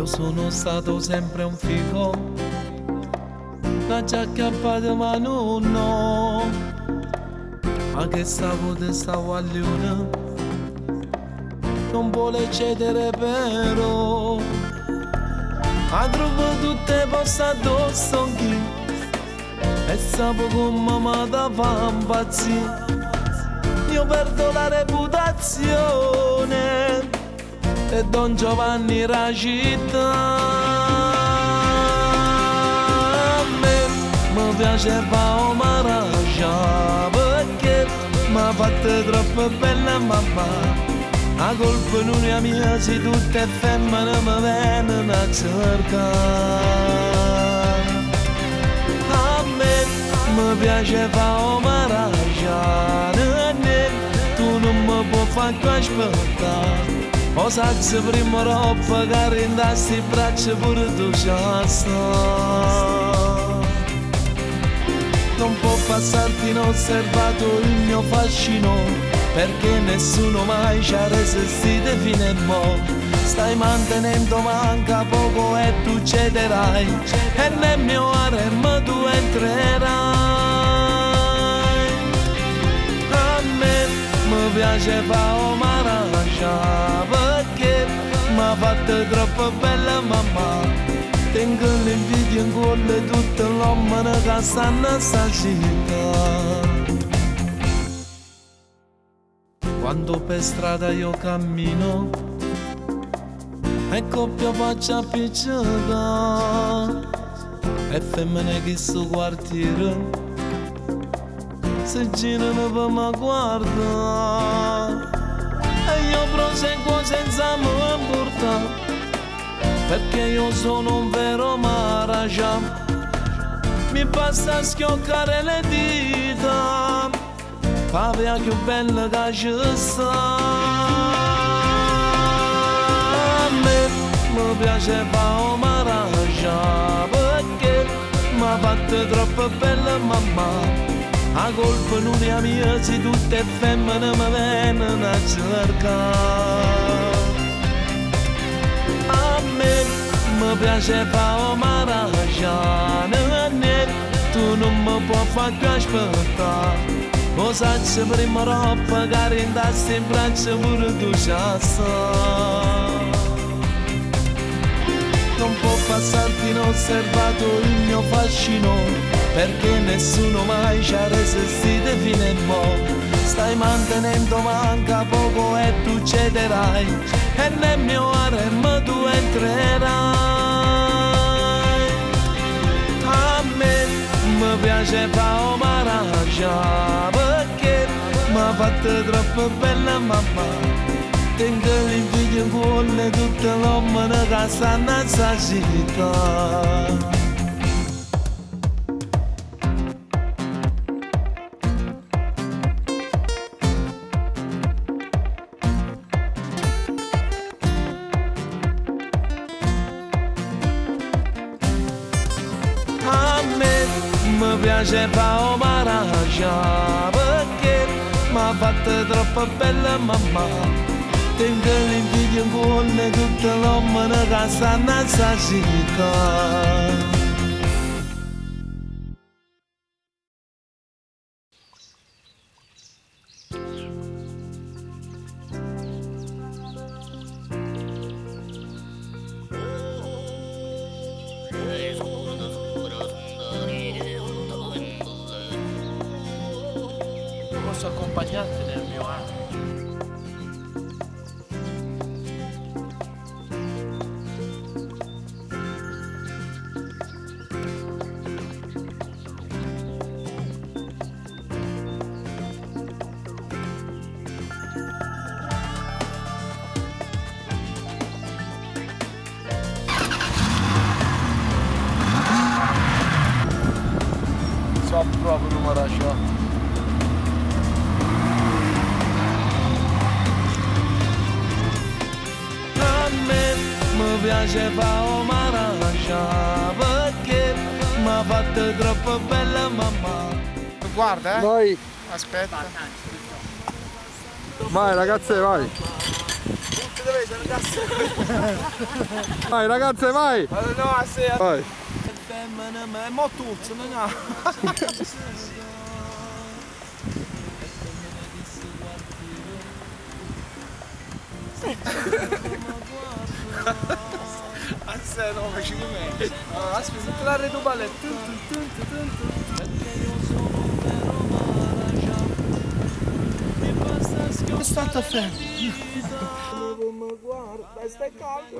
Io sono stato sempre un figo, una giacca ma no, ma che stavo di sta guaglione, non vuole cedere però, ma trovo tutte poste addosso chi, e sapo come mi da fa impazzire, io perdo la reputazione e Don Giovanni la città. A me mi piace fare maragia perché mi ha fatto troppo bella mamma. A colpa non è mia se tutte femmine mi vengono a cercare. A me mi piace fare maragia, tu non mi puoi fare più aspettare. O saggio prima roba che rindassi i braccia pure tu già sta. Non può passarti inosservato il mio fascino, perché nessuno mai ci ha resistito fino a mo'. Stai mantenendo manca poco e tu cederai, e nel mio harem tu entrerai. A me mi piace fare maragia perché mi ha fatto troppo bella mamma. Tengo l'invidia in cuore tutte le uomini che stanno a sta città. Quando per strada io cammino e coppia faccia appicciata e femmine che sto quartiere se girano per me guarda, e io proseguo senza mi importare, perché io sono un vero maragia. Mi basta schioccare le dita, avea più bella che ci sta. A me mi piace fare maragia perché mi ha fatto troppo bella mamma. A colpa non è mia se tutte femmine mi vengono a cercare. A me mi piace fare maragia, tu non mi puoi far più aspettare. O saggio prima roba che rindassi in braccia pure tu già sta. Non può passarti inosservato il mio fascino, perché nessuno mai ci ha resistito fino a mo'. Stai mantenendo manca poco e tu cederai, e nel mio harem tu entrerai. A me mi piace fare maragia perché mi ha fatto troppo bella mamma. Tengo l'invidia in cuore tutte le uomini che stanno a sta città. Mi piace fare maragia perché mi ha fatto troppo bella mamma. Tengo l'invidia in cuore tutte le uomini che stanno a sta città. Posso accompagnarti nel mio anno. So proprio un maragia. Mi piace fare maragia perché mi ha fatto troppo bella mamma. Guarda, Vai. aspetta. Vai ragazze, vai. dove sono cazzo? Vai ragazze, vai! No, a se. Vai! Femmina, ma è mo tutto, no? A se no, facci di me. Aspetta, senti la redo balletto. È stato fermo. Guarda, stai calmo.